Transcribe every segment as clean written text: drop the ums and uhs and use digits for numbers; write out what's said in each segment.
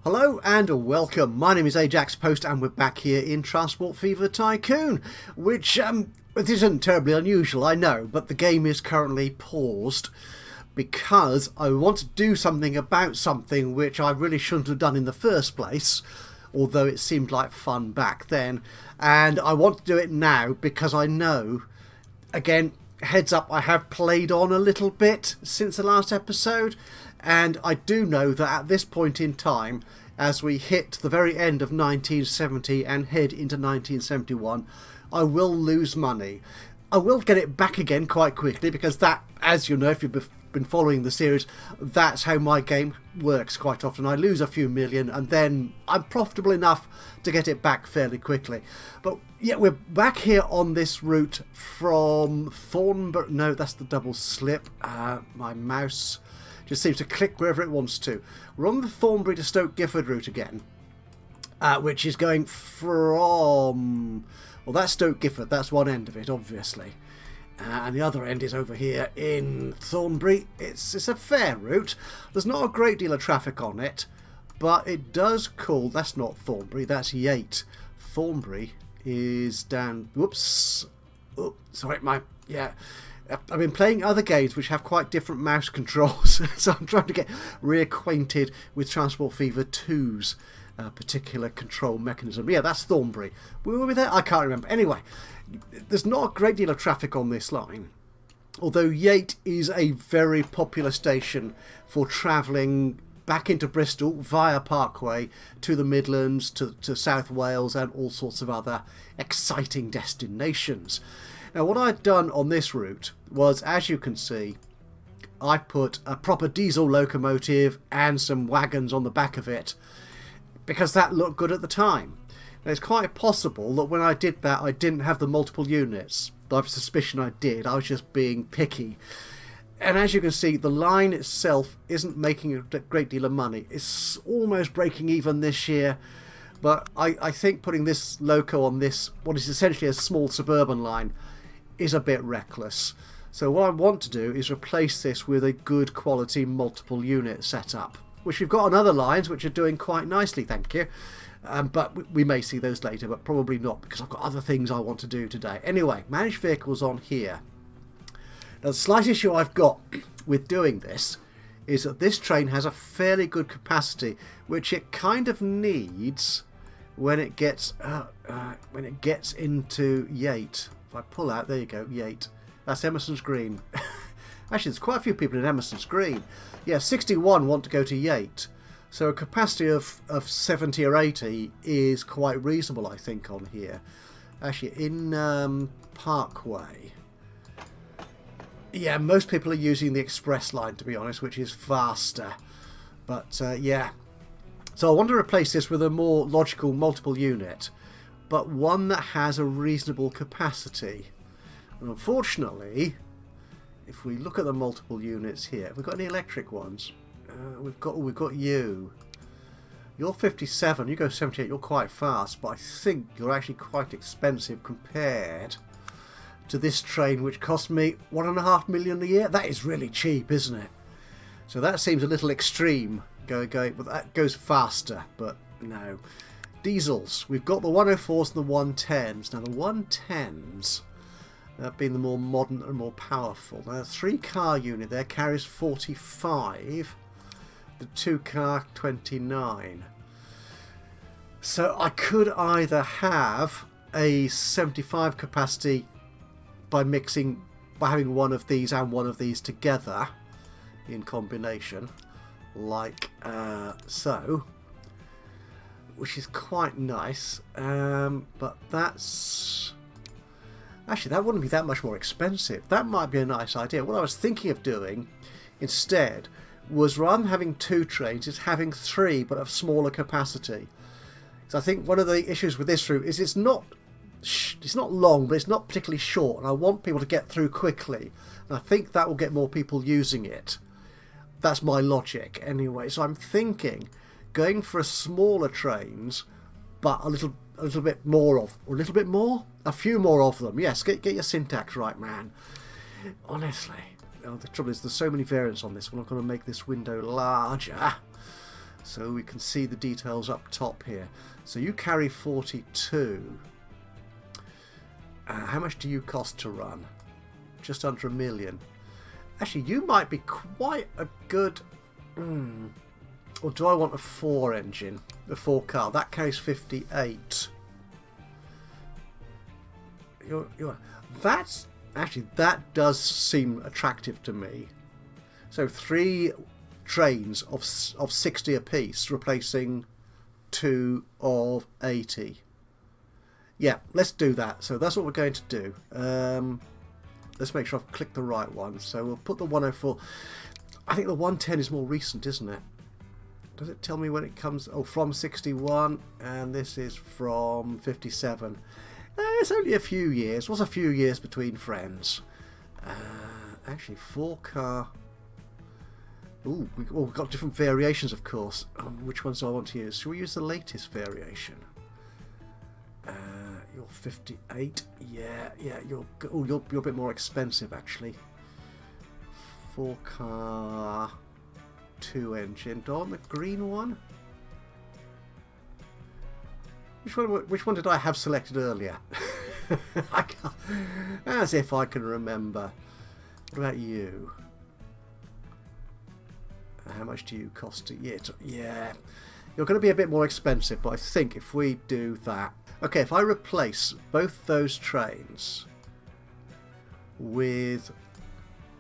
Hello and welcome. My name is Ajaxpost and we're back here in Transport Fever Tycoon, which it isn't terribly unusual, I know, but the game is currently paused because I want to do something about something which I really shouldn't have done in the first place, although it seemed like fun back then, and I want to do it now because I know, again, heads up, I have played on a little bit since the last episode, and I do know that at this point in time, as we hit the very end of 1970 and head into 1971, I will lose money. I will get it back again quite quickly because that, as you know, if you've been following the series, that's how my game works quite often. I lose a few million and then I'm profitable enough to get it back fairly quickly. But yeah, we're back here on this route from Thornbury. No, that's the double slip. My mouse just seems to click wherever it wants to. We're on the Thornbury to Stoke Gifford route again, which is going from... Well, that's Stoke Gifford. That's one end of it, obviously. And the other end is over here in Thornbury. It's a fair route. There's not a great deal of traffic on it, but it does call... That's not Thornbury, that's Yate. Thornbury is down... Whoops. Oh, sorry, yeah. I've been playing other games which have quite different mouse controls, so I'm trying to get reacquainted with Transport Fever 2's particular control mechanism. Yeah, that's Thornbury. Were we there? I can't remember. Anyway, there's not a great deal of traffic on this line, although Yate is a very popular station for travelling back into Bristol via Parkway to the Midlands, to South Wales and all sorts of other exciting destinations. Now, what I'd done on this route was, as you can see, I put a proper diesel locomotive and some wagons on the back of it because that looked good at the time. Now, it's quite possible that when I did that, I didn't have the multiple units. I have a suspicion I did. I was just being picky. And as you can see, the line itself isn't making a great deal of money. It's almost breaking even this year. But I think putting this loco on this, what is essentially a small suburban line, is a bit reckless. So what I want to do is replace this with a good quality multiple unit setup, which we've got on other lines which are doing quite nicely, thank you. But we may see those later, but probably not because I've got other things I want to do today. Anyway, manage vehicles on here. Now the slight issue I've got with doing this is that this train has a fairly good capacity, which it kind of needs when it gets into Yate. If I pull out, there you go, Yate. That's Emerson's Green. Actually, there's quite a few people in Emerson's Green. Yeah, 61 want to go to Yate. So a capacity of 70 or 80 is quite reasonable, I think, on here. Actually, in Parkway. Yeah, most people are using the express line, to be honest, which is faster. But, yeah. So I want to replace this with a more logical multiple unit, but one that has a reasonable capacity. And unfortunately, if we look at the multiple units here, have we got any electric ones? We've got you. You're 57, you go 78, you're quite fast, but I think you're actually quite expensive compared to this train, which cost me £1.5 million a year. That is really cheap, isn't it? So that seems a little extreme. Going, but that goes faster, but no. Diesels. We've got the 104s and the 110s. Now the 110s being the more modern and more powerful. Now the 3-car unit there carries 45. The 2-car 29. So I could either have a 75 capacity by having one of these and one of these together in combination, like so, which is quite nice, but that's actually, that wouldn't be that much more expensive. That might be a nice idea. What I was thinking of doing instead was, rather than having 2 trains, is having 3 but of smaller capacity. So I think one of the issues with this route is it's not long, but it's not particularly short, and I want people to get through quickly, and I think that will get more people using it. That's my logic anyway. So I'm thinking going for smaller trains, but a little bit more of, or a little bit more, a few more of them. Yes, get your syntax right, man. Honestly, the trouble is there's so many variants on this one. I'm going to make this window larger so we can see the details up top here. So you carry 42. How much do you cost to run? Just under $1 million. Actually, you might be quite a good... Or do I want a 4 engine? A 4 car? That carries 58. That's... Actually, that does seem attractive to me. So 3 trains of 60 apiece, replacing 2 of 80. Yeah, let's do that. So that's what we're going to do. Let's make sure I've clicked the right one. So we'll put the 104. I think the 110 is more recent, isn't it? Does it tell me when it comes? Oh, from 61, and this is from 57. It's only a few years. What's a few years between friends? Actually, 4 car. Ooh, we've got different variations, of course. Which ones do I want to use? Shall we use the latest variation? You're 58. Yeah. You're a bit more expensive, actually. 4 car, 2 engine. Do I want the green one? Which one did I have selected earlier? I can't, as if I can remember. What about you? How much do you cost to... Yeah, you're going to be a bit more expensive, but I think if we do that... Okay, if I replace both those trains with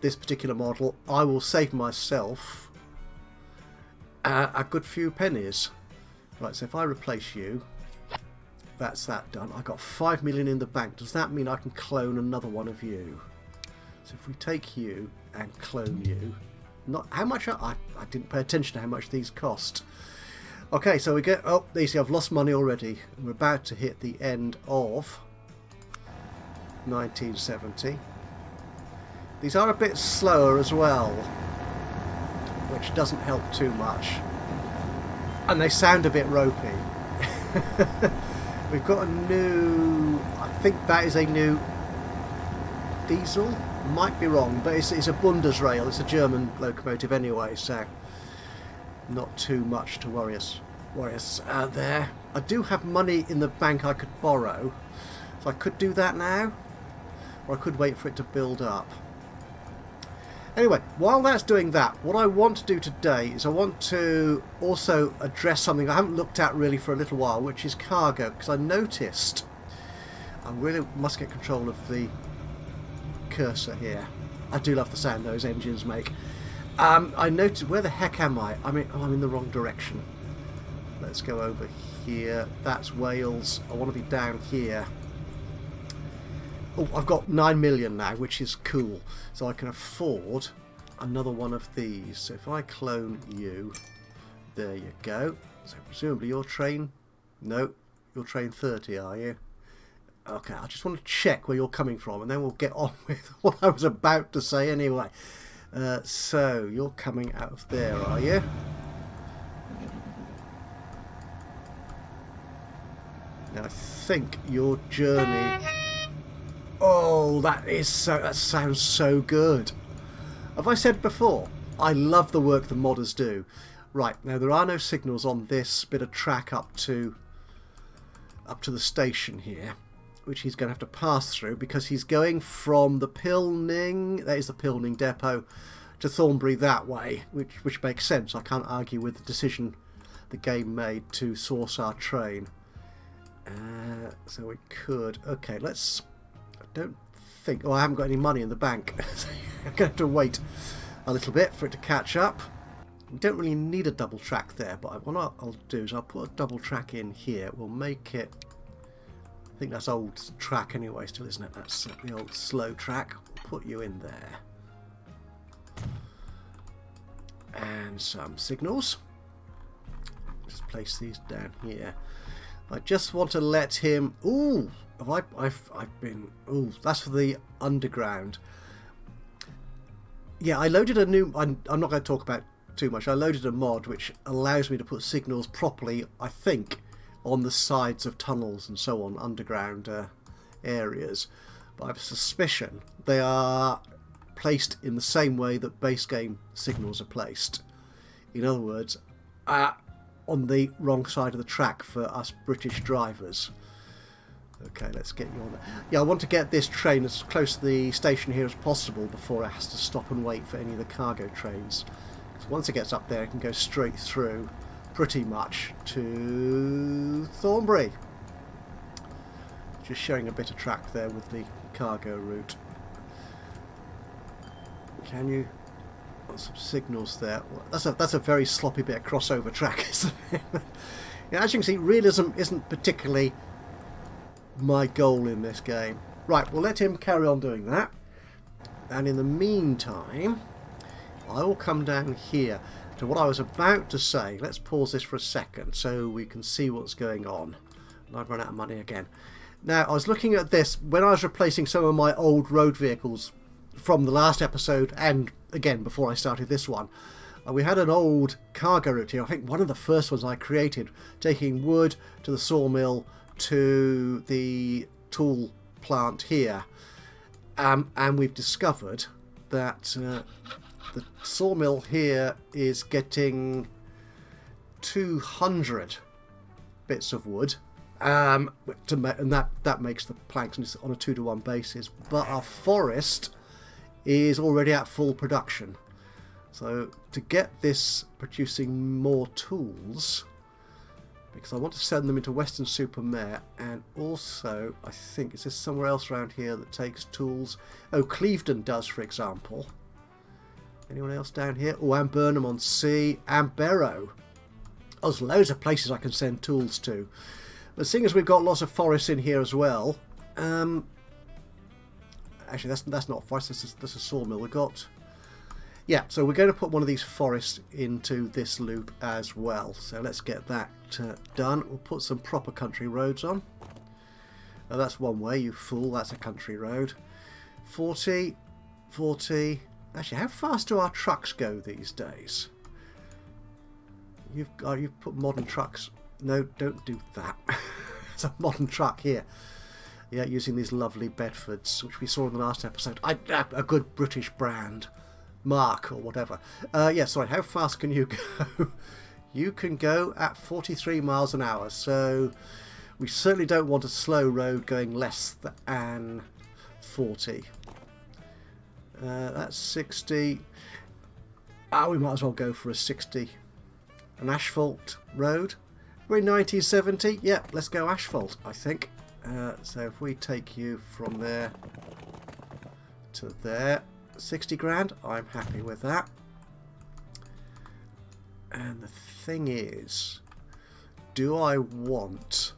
this particular model, I will save myself a good few pennies. Right, so if I replace you... That's that done. I got 5 million in the bank. Does that mean I can clone another one of you? So if we take you and clone you, not how much I didn't pay attention to how much these cost. Okay, so we get. Oh, you see, I've lost money already. We're about to hit the end of 1970. These are a bit slower as well, which doesn't help too much, and they sound a bit ropey. We've got a new, I think that is a new diesel, might be wrong, but it's a Bundesrail, it's a German locomotive anyway, so not too much to worry us there. I do have money in the bank I could borrow, so I could do that now, or I could wait for it to build up. Anyway, while that's doing that, what I want to do today is I want to also address something I haven't looked at really for a little while, which is cargo, because I noticed, I really must get control of the cursor here. I do love the sound those engines make. I noticed, where the heck am I? I'm in the wrong direction. Let's go over here. That's Wales. I want to be down here. Oh, I've got 9 million now, which is cool. So I can afford another one of these. So if I clone you, there you go. So presumably your train, no, you're train 30, are you? Okay, I just want to check where you're coming from, and then we'll get on with what I was about to say anyway. So you're coming out of there, are you? Now I think your journey... Oh, that sounds so good. Have I said before? I love the work the modders do. Right, now there are no signals on this bit of track up to the station here, which he's going to have to pass through because he's going from the Pilning, that is the Pilning depot, to Thornbury that way, which makes sense. I can't argue with the decision the game made to source our train. So we could... Okay, let's... I don't think... Oh, I haven't got any money in the bank. So I'm going to have to wait a little bit for it to catch up. We don't really need a double track there, but what I'll do is I'll put a double track in here. We'll make it... I think that's old track anyway still, isn't it? That's the old slow track. We'll put you in there. And some signals. Just place these down here. I just want to let him... Ooh! I've been... Ooh, that's for the underground. Yeah, I loaded a new... I'm not going to talk about too much. I loaded a mod which allows me to put signals properly, I think, on the sides of tunnels and so on, underground areas. But I have a suspicion they are placed in the same way that base game signals are placed. In other words, on the wrong side of the track for us British drivers. Okay, let's get you on there. Yeah, I want to get this train as close to the station here as possible before it has to stop and wait for any of the cargo trains. So once it gets up there, it can go straight through pretty much to Thornbury. Just showing a bit of track there with the cargo route. Can you... some signals there. That's a very sloppy bit of crossover track, isn't it? Yeah, as you can see, realism isn't particularly my goal in this game. Right, we'll let him carry on doing that. And in the meantime, I will come down here to what I was about to say. Let's pause this for a second so we can see what's going on. And I've run out of money again. Now, I was looking at this when I was replacing some of my old road vehicles from the last episode and again before I started this one. We had an old cargo route here. I think one of the first ones I created, taking wood to the sawmill to the tool plant here, and we've discovered that the sawmill here is getting 200 bits of wood, and that makes the planks on a 2-to-1 basis, but our forest is already at full production. So to get this producing more tools, because I want to send them into Weston-super-Mare, and also I think is there somewhere else around here that takes tools? Oh, Clevedon does, for example. Anyone else down here? Oh, and Burnham-on-Sea and Barrow. Oh, there's loads of places I can send tools to. But seeing as we've got lots of forests in here as well, actually that's not a forest, that's a sawmill we've got. Yeah, so we're going to put one of these forests into this loop as well. So let's get that done. We'll put some proper country roads on. Now that's one way, you fool, that's a country road. 40, 40. Actually, how fast do our trucks go these days? You've put modern trucks. No, don't do that. It's a modern truck here. Yeah, using these lovely Bedfords, which we saw in the last episode. A good British brand. Mark or whatever. Yeah, sorry, how fast can you go? You can go at 43 miles an hour, so we certainly don't want a slow road going less than 40. That's 60. We might as well go for a 60. An asphalt road. We're in 1970. Yeah, let's go asphalt, I think. So if we take you from there to there, 60 grand, I'm happy with that. And the thing is, do I want...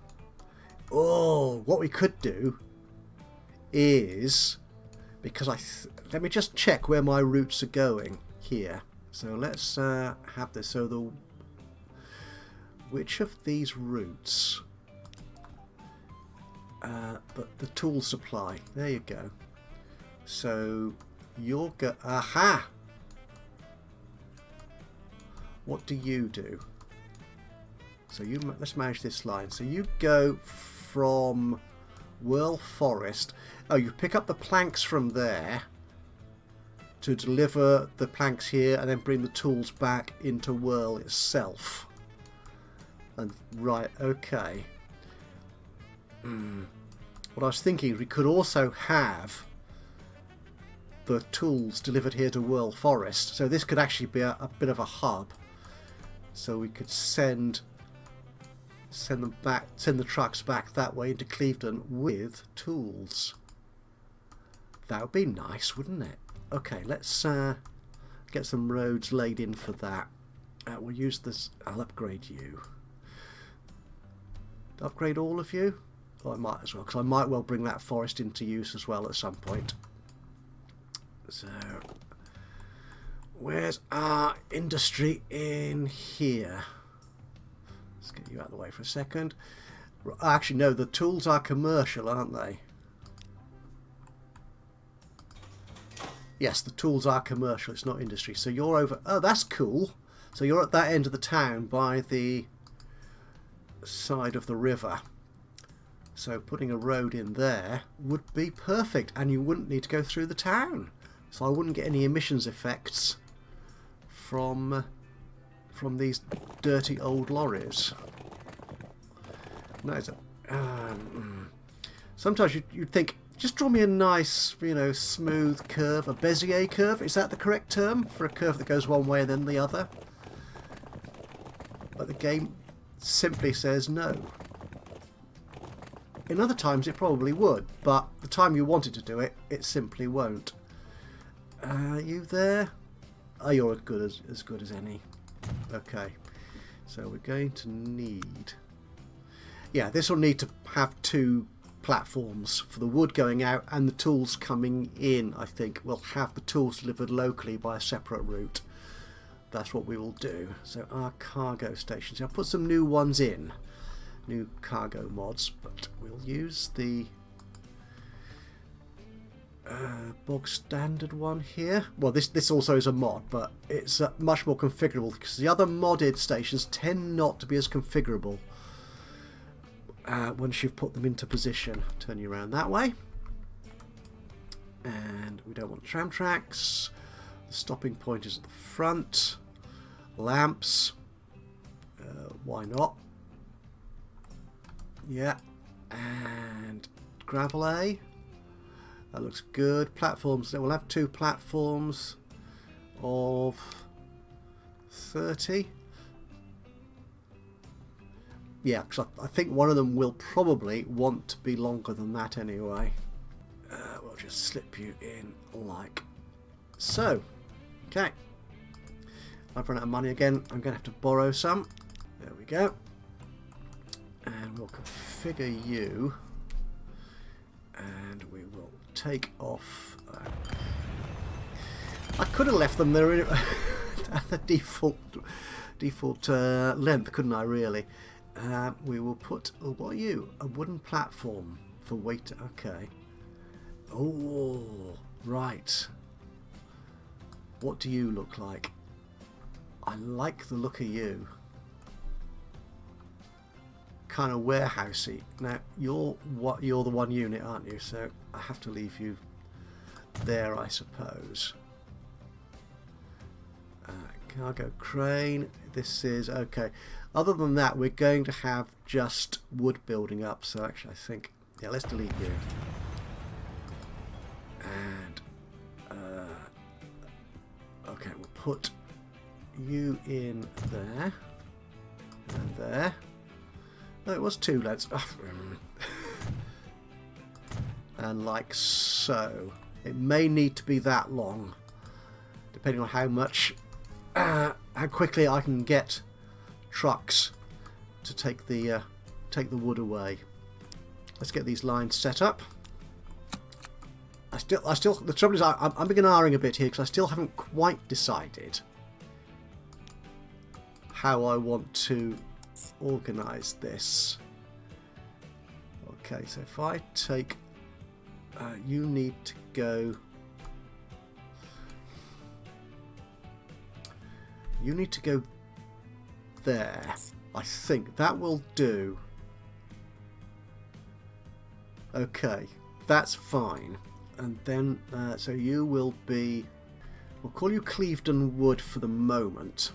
Oh, what we could do is, because let me just check where my routes are going here. So let's have this. So which of these routes? But the tool supply. There you go. So you'll go. Aha! What do you do? So let's manage this line. So you go from Whirl Forest. Oh, you pick up the planks from there to deliver the planks here, and then bring the tools back into Whirl itself. And right, okay. What I was thinking is we could also have the tools delivered here to Whirl Forest, so this could actually be a bit of a hub. So we could send them back, send the trucks back that way into Clevedon with tools. That would be nice, wouldn't it? Okay, let's get some roads laid in for that. We'll use this. I'll upgrade you. Upgrade all of you? Oh, I might as well, because I might well bring that forest into use as well at some point. So, where's our industry in here? Let's get you out of the way for a second. Actually, no, the tools are commercial, aren't they? Yes, the tools are commercial, it's not industry. So you're over... Oh, that's cool. So you're at that end of the town by the side of the river. So putting a road in there would be perfect, and you wouldn't need to go through the town. So I wouldn't get any emissions effects from from these dirty old lorries. That is sometimes you'd think, just draw me a nice, you know, smooth curve, a Bezier curve. Is that the correct term for a curve that goes one way and then the other? But the game simply says no. In other times it probably would, but the time you want it to do it, it simply won't. You there? Oh, you're as good as any. Okay, so we're going to need... Yeah, this will need to have two platforms for the wood going out and the tools coming in. I think we'll have the tools delivered locally by a separate route. That's what we will do. So our cargo stations. I'll put some new ones in. New cargo mods, but we'll use the bog standard one here. Well, this also is a mod, but it's much more configurable because the other modded stations tend not to be as configurable once you've put them into position. Turn you around that way, and we don't want tram tracks. The stopping point is at the front. Lamps, why not? Yeah, and gravel A. That looks good. Platforms, we'll have two platforms of 30. Yeah, because I think one of them will probably want to be longer than that anyway. We'll just slip you in like so. Okay. I've run out of money again. I'm going to have to borrow some. There we go. And we'll configure you. And we will take off. I could have left them there at the default length, couldn't I? Really. We will put. Oh, what are you? A wooden platform for weight. Okay. Oh, right. What do you look like? I like the look of you. Kind of warehousey. Now you're the one unit, aren't you? So I have to leave you there, I suppose. Cargo crane. This is okay. Other than that, we're going to have just wood building up. So actually, I think let's delete you. And okay, we'll put you in there and there. No, it was two lads. And like so. It may need to be that long, depending on how much, how quickly I can get trucks to take the wood away. Let's get these lines set up. I still. The trouble is, I'm beginning ahhing a bit here because I still haven't quite decided how I want to organise this. Okay, so if I take, you need to go. You need to go there. I think that will do. Okay, that's fine. And then, so you will be. We'll call you Clevedon Wood for the moment.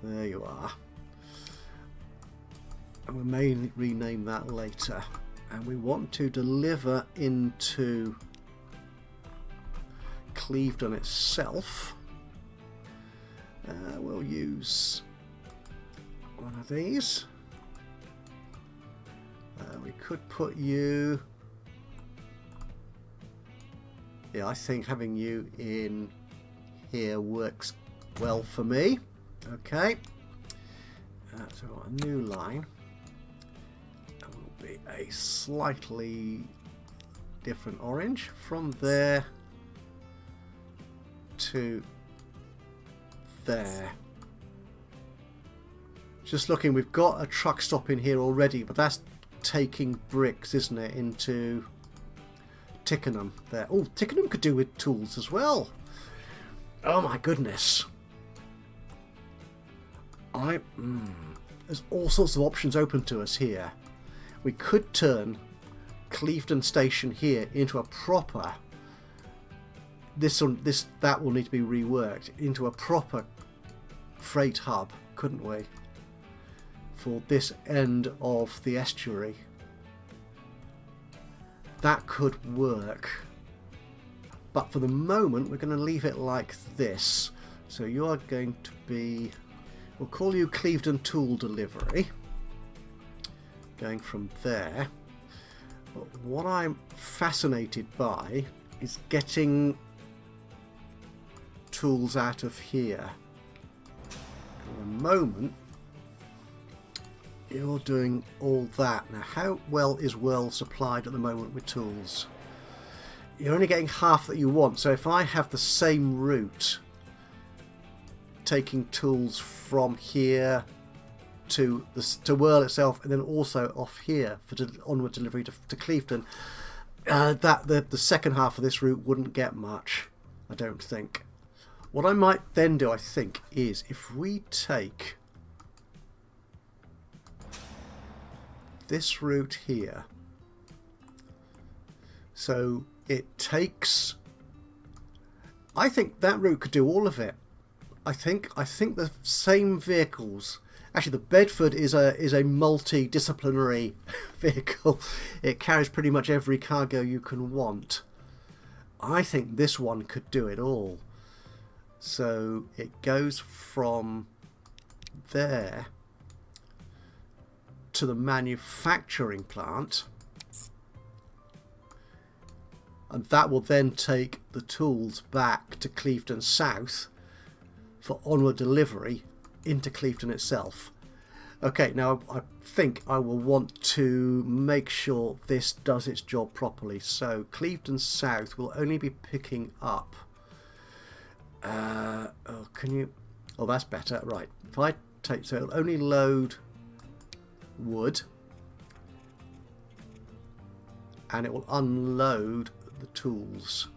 There you are. And we may rename that later. And we want to deliver into Clevedon itself. We'll use one of these. We could put you... Yeah, I think having you in here works well for me. Okay. So a new line. It will be a slightly different orange from there to there. Just looking, we've got a truck stop in here already, but that's taking bricks, isn't it, into Tickenham there. Oh, Tickenham could do with tools as well. Oh my goodness. There's all sorts of options open to us here. We could turn Clevedon Station here into a proper... That will need to be reworked into a proper freight hub, couldn't we? For this end of the estuary. That could work. But for the moment, we're going to leave it like this. So you are going to be... We'll call you Clevedon Tool Delivery. Going from there. But what I'm fascinated by is getting tools out of here. For the moment, you're doing all that. Now, how well is World supplied at the moment with tools? You're only getting half that you want. So if I have the same route, taking tools from here to Whirl itself, and then also off here for onward delivery to Clevedon, the second half of this route wouldn't get much, I don't think. What I might then do, I think, is if we take this route here, so it takes, I think that route could do all of it. I think the same vehicles. Actually, the Bedford is a multidisciplinary vehicle. It carries pretty much every cargo you can want. I think this one could do it all. So it goes from there to the manufacturing plant, and that will then take the tools back to Clevedon South for onward delivery into Clevedon itself. Okay, now I think I will want to make sure this does its job properly. So Clevedon South will only be picking up oh, that's better. Right, if I take, so it'll only load wood and it will unload the tools.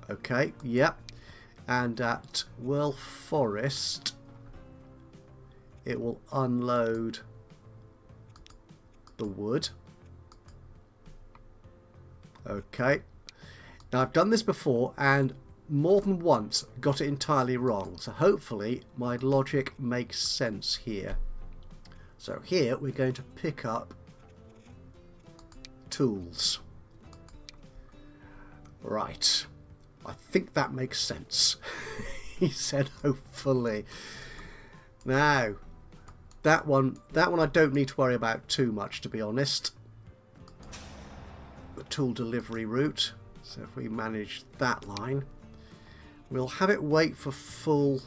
Okay, yep. And at Whirl Forest it will unload the wood. Okay, now I've done this before and more than once got it entirely wrong, so hopefully my logic makes sense here. So here we're going to pick up tools. Right, I think that makes sense. He said hopefully. Now that one I don't need to worry about too much, to be honest. The tool delivery route, so if we manage that line, we'll have it wait for full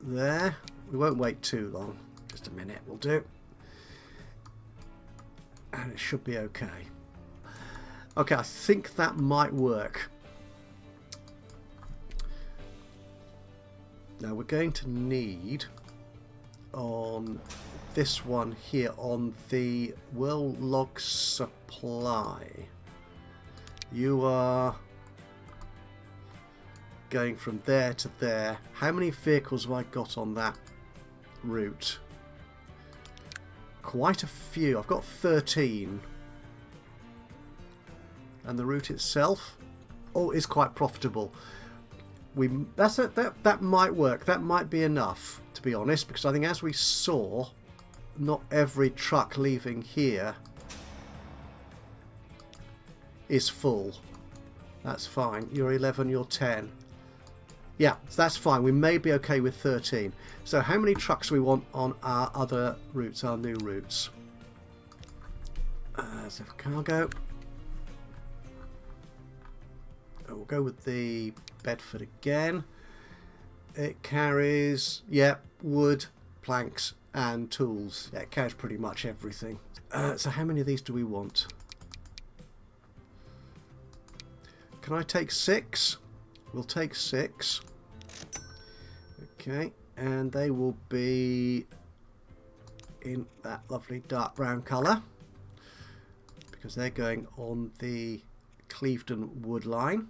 there. We won't wait too long, just a minute will do, and it should be okay. Okay, I think that might work. Now we're going to need, on this one here, on the World Log Supply, you are going from there to there. How many vehicles have I got on that route? Quite a few. I've got 13. And the route itself, oh, is quite profitable. That might work. That might be enough, to be honest, because I think, as we saw, not every truck leaving here is full. That's fine. You're 11, you're 10. Yeah, that's fine. We may be okay with 13. So how many trucks do we want on our other routes, our new routes? So cargo. We'll go with the Bedford again. It carries, yeah, wood, planks and tools. Yeah, it carries pretty much everything. So how many of these do we want? Can I take 6? We'll take 6. Okay, and they will be in that lovely dark brown colour, because they're going on the Clevedon wood line.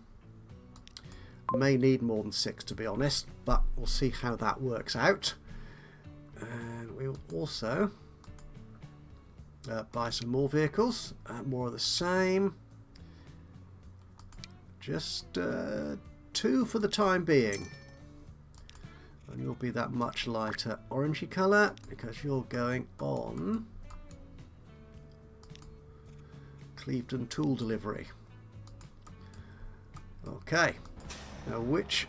May need more than 6, to be honest, but we'll see how that works out. And we'll also buy some more vehicles, more of the same. Just 2 for the time being. And you'll be that much lighter orangey colour because you're going on Clevedon tool delivery. Okay, now which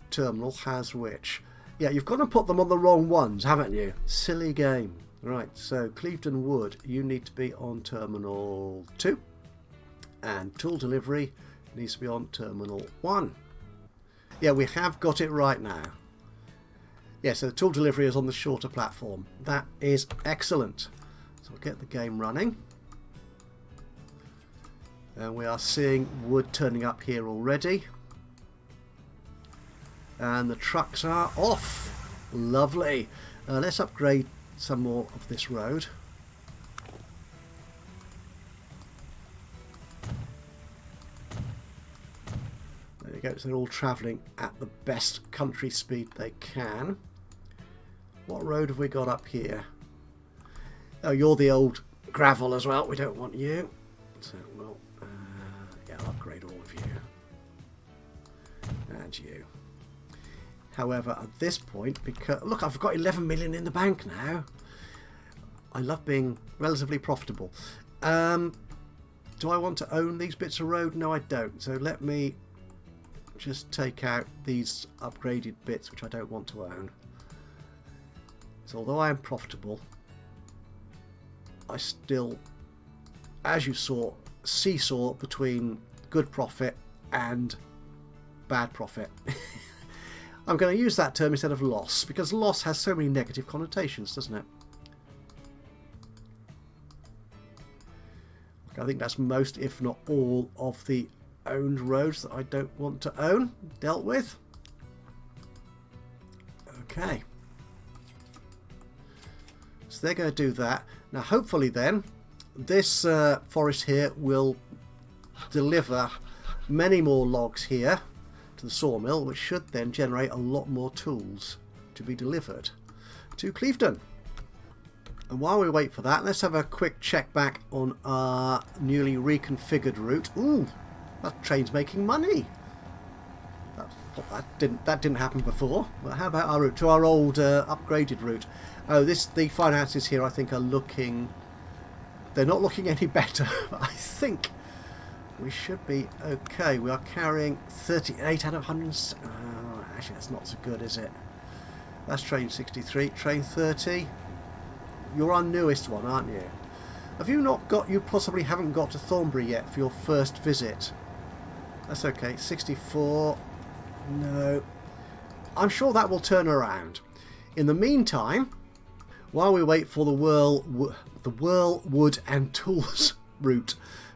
terminal has which? Yeah, you've got to put them on the wrong ones, haven't you? Silly game. Right, so Clevedon Wood, you need to be on terminal 2, and tool delivery needs to be on terminal 1. Yeah, we have got it right now. Yeah, so the tool delivery is on the shorter platform. That is excellent. So we'll get the game running. And we are seeing wood turning up here already. And the trucks are off. Lovely. Let's upgrade some more of this road. There you go. So they're all travelling at the best country speed they can. What road have we got up here? Oh, you're the old gravel as well. We don't want you. So we'll yeah, I'll upgrade all of you. And you. However, at this point, because look, I've got 11 million in the bank now. I love being relatively profitable. Do I want to own these bits of road? No, I don't. So let me just take out these upgraded bits, which I don't want to own. So although I am profitable, I still, as you saw, seesaw between good profit and bad profit. I'm going to use that term instead of loss, because loss has so many negative connotations, doesn't it? I think that's most, if not all, of the owned roads that I don't want to own dealt with. Okay. So they're going to do that. Now hopefully then, this forest here will deliver many more logs here to the sawmill, which should then generate a lot more tools to be delivered to Clevedon. And while we wait for that, let's have a quick check back on our newly reconfigured route. Ooh, that train's making money. That didn't happen before. But how about our route to our old upgraded route? Oh, the finances here I think are looking. They're not looking any better. I think we should be okay. We are carrying 38 out of 100. Actually, that's not so good, is it? That's train 63. Train 30. You're our newest one, aren't you? Have you not got? You possibly haven't got to Thornbury yet for your first visit. That's okay. 64. No. I'm sure that will turn around. In the meantime, while we wait for the Whirl Wood and Tools route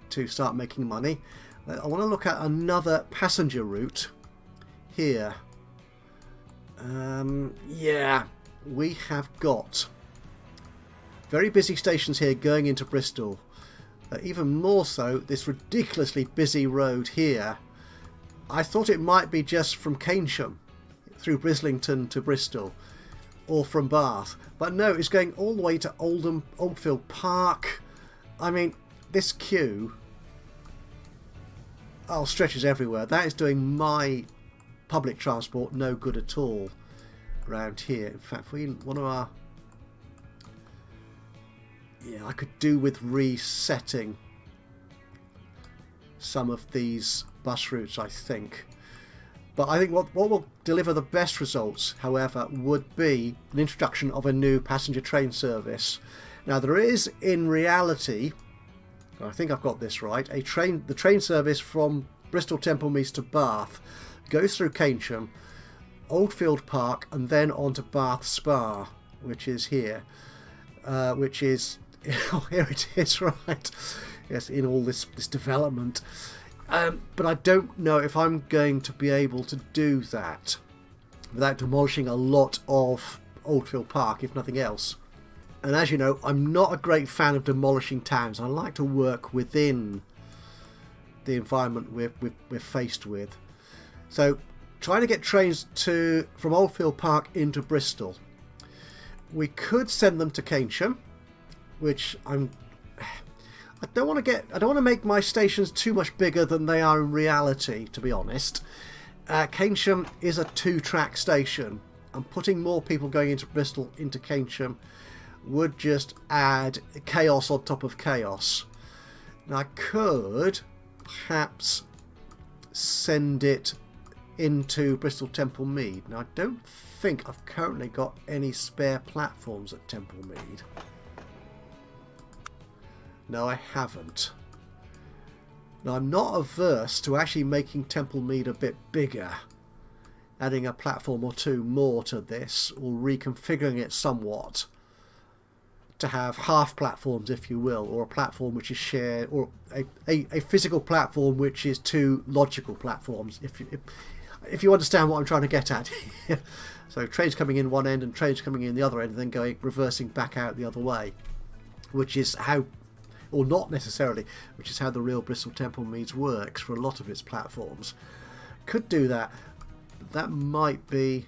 to start making money, I want to look at another passenger route here. Yeah, we have got very busy stations here going into Bristol. Even more so, this ridiculously busy road here. I thought it might be just from Keynsham through Brislington to Bristol, or from Bath, but no, it's going all the way to Oldfield Park. I mean, this queue stretches everywhere. That is doing my public transport no good at all around here. In fact, one of our I could do with resetting some of these bus routes, I think. But I think what will deliver the best results, however, would be an introduction of a new passenger train service. Now there is, in reality, I think I've got this right, the train service from Bristol Temple Meads to Bath goes through Keynsham, Oldfield Park, and then on to Bath Spa, which is here, which is oh, here it is, right? Yes, in all this development. But I don't know if I'm going to be able to do that without demolishing a lot of Oldfield Park, if nothing else. And as you know, I'm not a great fan of demolishing towns. I like to work within the environment we're faced with. So, trying to get trains from Oldfield Park into Bristol. We could send them to Keynsham, which I don't want to make my stations too much bigger than they are in reality, to be honest. Keynsham is a 2-track station, and putting more people going into Bristol, into Keynsham, would just add chaos on top of chaos. Now I could perhaps send it into Bristol Temple Mead. Now I don't think I've currently got any spare platforms at Temple Mead. No, I haven't. Now I'm not averse to actually making Temple Mead a bit bigger, adding a platform or two more to this, or reconfiguring it somewhat to have half platforms, if you will, or a platform which is shared, or a physical platform which is two logical platforms, if you understand what I'm trying to get at. So trains coming in one end and trains coming in the other end, and then going reversing back out the other way, which is how, or not necessarily, which is how the real Bristol Temple Meads works for a lot of its platforms. Could do that, but that might be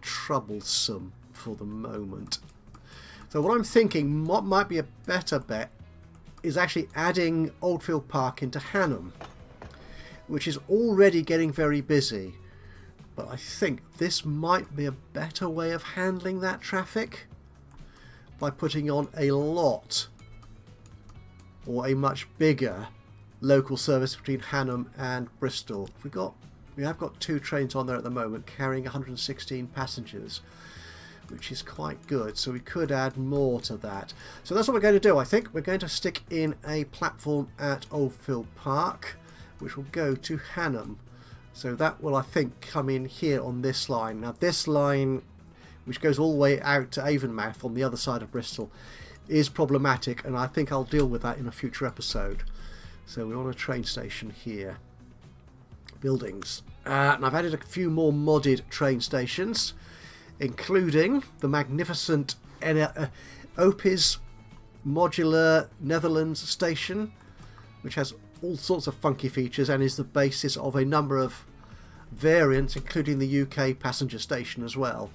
troublesome for the moment. So what I'm thinking, what might be a better bet, is actually adding Oldfield Park into Hanham, which is already getting very busy. But I think this might be a better way of handling that traffic by putting on a lot, or a much bigger, local service between Hanham and Bristol. We have got 2 trains on there at the moment carrying 116 passengers, which is quite good, so we could add more to that. So that's what we're going to do. I think we're going to stick in a platform at Oldfield Park, which will go to Hanham. So that will, I think, come in here on this line. Now this line, which goes all the way out to Avonmouth on the other side of Bristol, is problematic, and I think I'll deal with that in a future episode. So we're on a train station here. Buildings. And I've added a few more modded train stations, including the magnificent Opis modular Netherlands station, which has all sorts of funky features and is the basis of a number of variants, including the UK passenger station as well.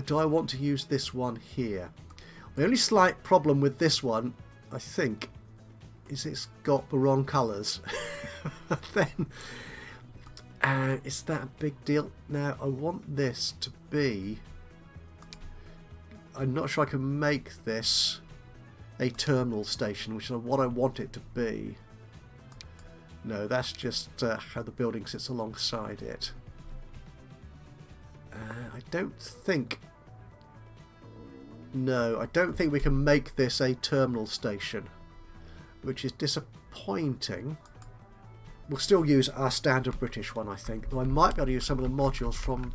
Do I want to use this one here? The only slight problem with this one, I think, is it's got the wrong colours. Then, is that a big deal? Now, I want this to be... I'm not sure I can make this a terminal station, which is what I want it to be. No, that's just how the building sits alongside it. I don't think... No, I don't think we can make this a terminal station, which is disappointing. We'll still use our standard British one, I think, though I might be able to use some of the modules from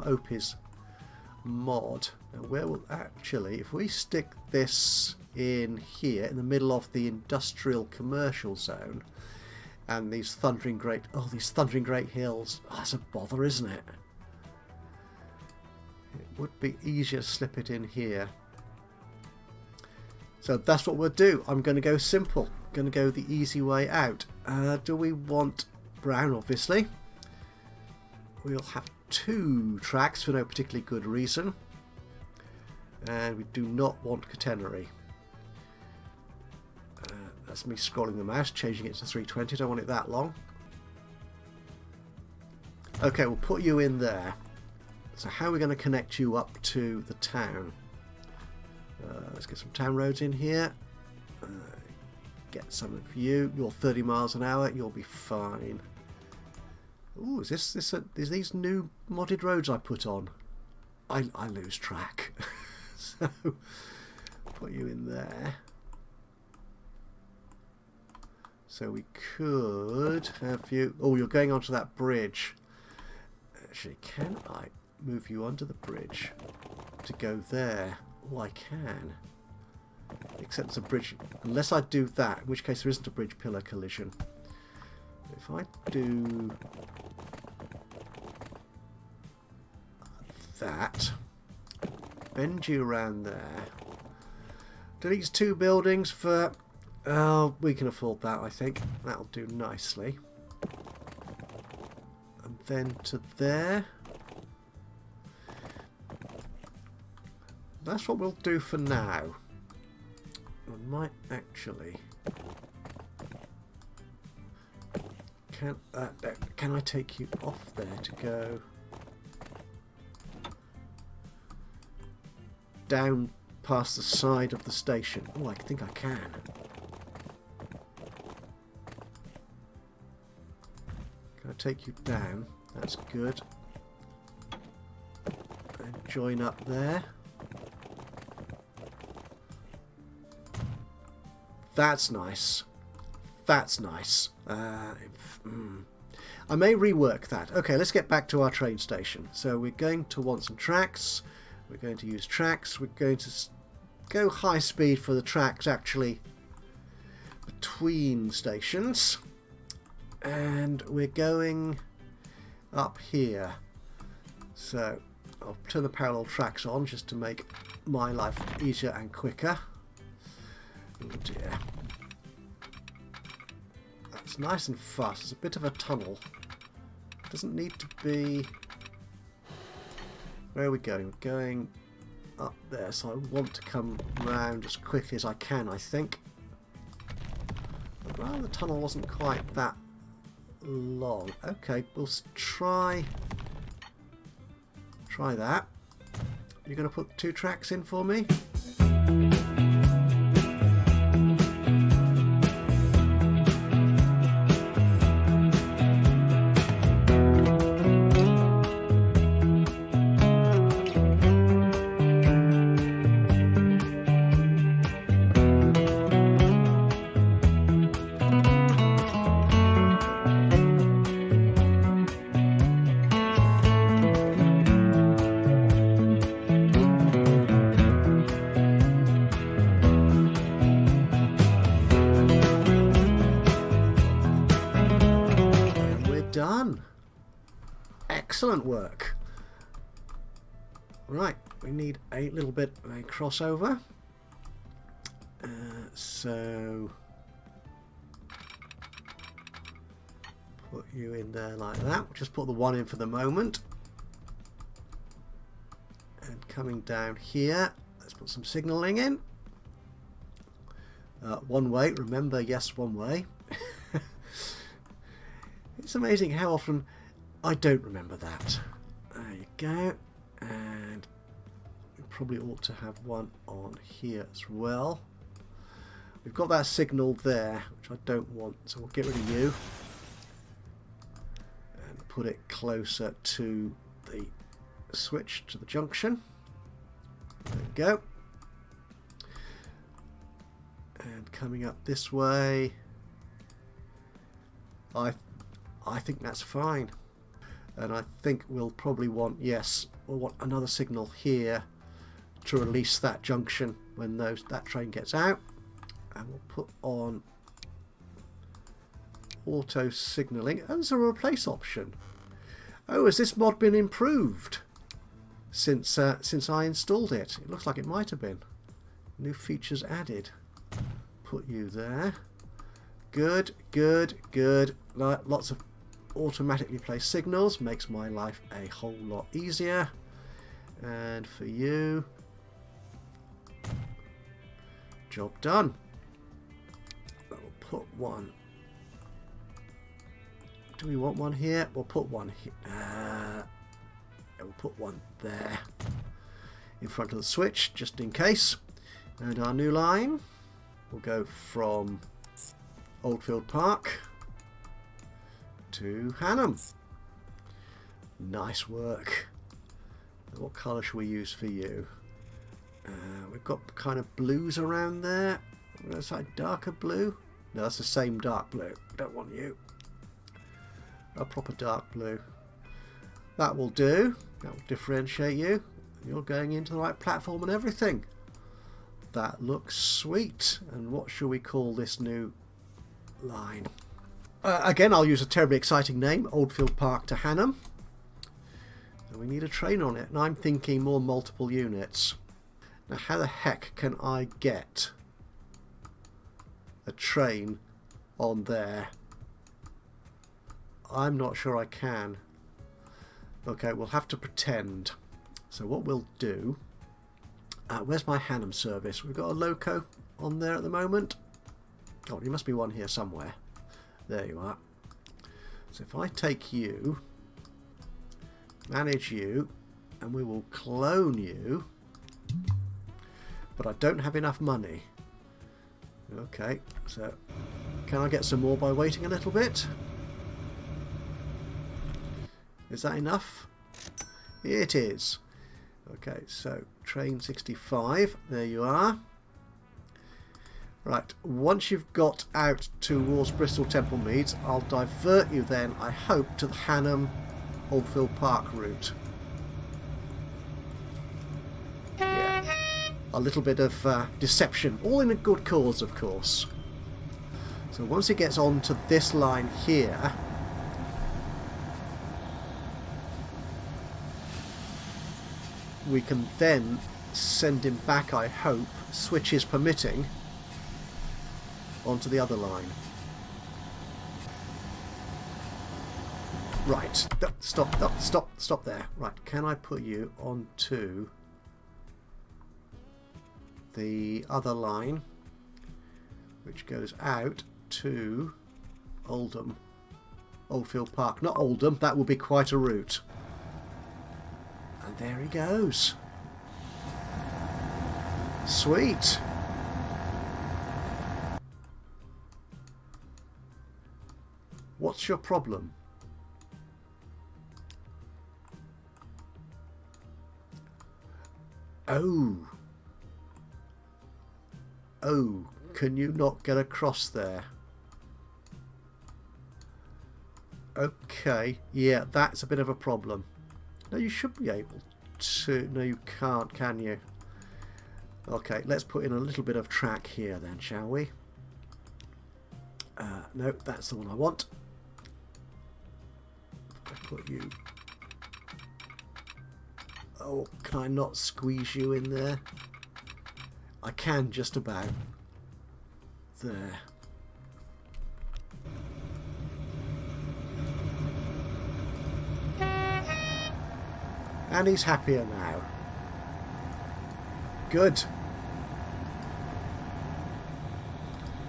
Opis mod. Now, where will actually, if we stick this in here in the middle of the industrial commercial zone, and these thundering great hills, that's a bother, isn't it? It would be easier to slip it in here. So that's what we'll do. I'm going to go simple. I'm going to go the easy way out. Do we want brown? Obviously. We'll have 2 tracks for no particularly good reason. And we do not want catenary. That's me scrolling the mouse, changing it to 320. Don't want it that long. Okay, we'll put you in there. So how are we going to connect you up to the town? Let's get some town roads in here. Get some of you. You're 30 miles an hour. You'll be fine. Ooh, is these new modded roads I put on? I lose track. So put you in there. So we could have you... Oh, you're going onto that bridge. Actually, can I move you onto the bridge to go there? Oh, I can. Except it's a bridge. Unless I do that, in which case there isn't a bridge pillar collision. If I do that, bend you around there. Delete 2 buildings for... Oh, we can afford that, I think. That'll do nicely. And then to there. That's what we'll do for now. I might actually... Can I take you off there to go... down past the side of the station? Oh, I think I can. Can I take you down? That's good. And join up there. That's nice. That's nice. I may rework that. Okay, let's get back to our train station. So we're going to want some tracks. We're going to use tracks. We're going to go high speed for the tracks actually between stations. And we're going up here. So I'll turn the parallel tracks on just to make my life easier and quicker. Oh dear. That's nice and fast. It's a bit of a tunnel. Doesn't need to be... Where are we going? We're going up there, so I want to come round as quickly as I can, I think. But rather the tunnel wasn't quite that long. Okay, we'll try that. You're going to put 2 tracks in for me? Done. Excellent work. Right, we need a little bit of a crossover. So put you in there like that. We'll just put the 1 in for the moment. And coming down here, let's put some signalling in. 1 way, remember, yes, 1 way. It's amazing how often I don't remember that. There you go. And we probably ought to have 1 on here as well. We've got that signal there, which I don't want, so we'll get rid of you. And put it closer to the switch, to the junction. There we go. And coming up this way, I think that's fine. And I think we'll probably want, yes, we'll want another signal here to release that junction when that train gets out. And we'll put on auto signalling. Oh, there's a replace option. Oh, has this mod been improved since I installed it? It looks like it might have been. New features added. Put you there. Good, good, good. Lots of automatically placed signals. Makes my life a whole lot easier. And for you, job done. We'll put 1. Do we want 1 here? We'll put 1 here. We'll put 1 there in front of the switch just in case. And our new line will go from Oldfield Park to Hannam. Nice work. What colour should we use for you? We've got kind of blues around there. That's like darker blue. No, that's the same dark blue. Don't want you. A proper dark blue. That will do. That will differentiate you. You're going into the right platform and everything. That looks sweet. And what shall we call this new line? Again, I'll use a terribly exciting name, Oldfield Park to Hannam. And we need a train on it, and I'm thinking more multiple units. Now, how the heck can I get a train on there? I'm not sure I can. Okay, we'll have to pretend. So what we'll do... where's my Hannam service? We've got a loco on there at the moment. Oh, there must be one here somewhere. There you are. So if I take you, manage you, and we will clone you but I don't have enough money. Okay, so can I get some more by waiting a little bit? Is that enough? It is. Okay, so train 65, there you are. Right, once you've got out towards Bristol Temple Meads, I'll divert you then, I hope, to the Hannam Oldfield Park route. Yeah, a little bit of deception, all in a good cause, of course. So once it gets on to this line here, we can then send him back, I hope, switches permitting, onto the other line. Right, stop there. Right, can I put you onto the other line, which goes out to Oldfield Park? Not Oldham, that will be quite a route. And there he goes. Sweet. What's your problem? Oh. Oh, can you not get across there? Okay, yeah, that's a bit of a problem. No, you should be able to. No, you can't, can you? Okay, let's put in a little bit of track here then, shall we? No, that's the one I want. I put you... Oh, can I not squeeze you in there? I can just about. There. And he's happier now. Good.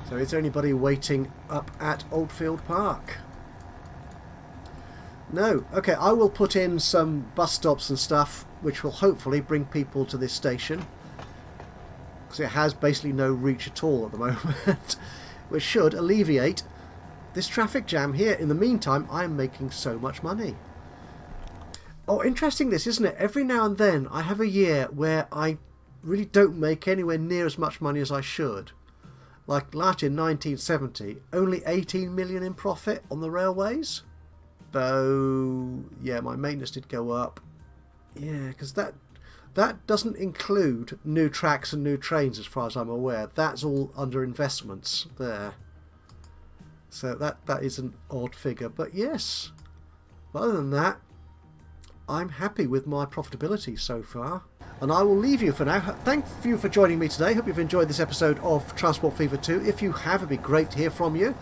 So is there anybody waiting up at Oldfield Park? No. Okay, I will put in some bus stops and stuff which will hopefully bring people to this station, because it has basically no reach at all at the moment, which should alleviate this traffic jam here. In the meantime, I'm making so much money. Oh, interesting this, isn't it? Every now and then I have a year where I really don't make anywhere near as much money as I should. Like last year, 1970, only 18 million in profit on the railways. So, yeah, my maintenance did go up. Yeah, because that doesn't include new tracks and new trains as far as I'm aware. That's all under investments there. So that is an odd figure. But yes, other than that, I'm happy with my profitability so far. And I will leave you for now. Thank you for joining me today. Hope you've enjoyed this episode of Transport Fever 2. If you have, it'd be great to hear from you.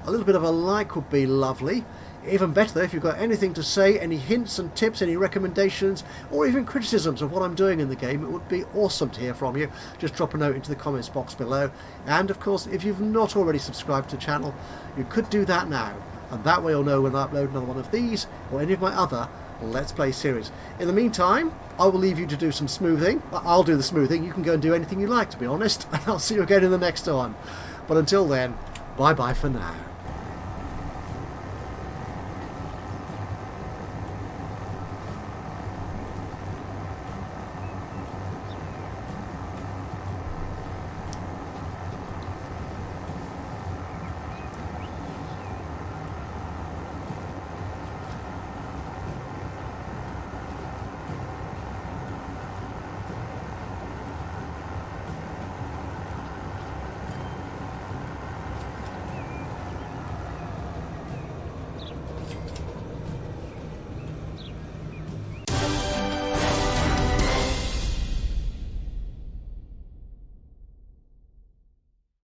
A little bit of a like would be lovely. Even better, if you've got anything to say, any hints and tips, any recommendations, or even criticisms of what I'm doing in the game, it would be awesome to hear from you. Just drop a note into the comments box below. And of course, if you've not already subscribed to the channel, you could do that now. And that way you'll know when I upload another one of these, or any of my other Let's Play series. In the meantime, I will leave you to do some smoothing. I'll do the smoothing. You can go and do anything you like, to be honest. And I'll see you again in the next one. But until then, bye-bye for now.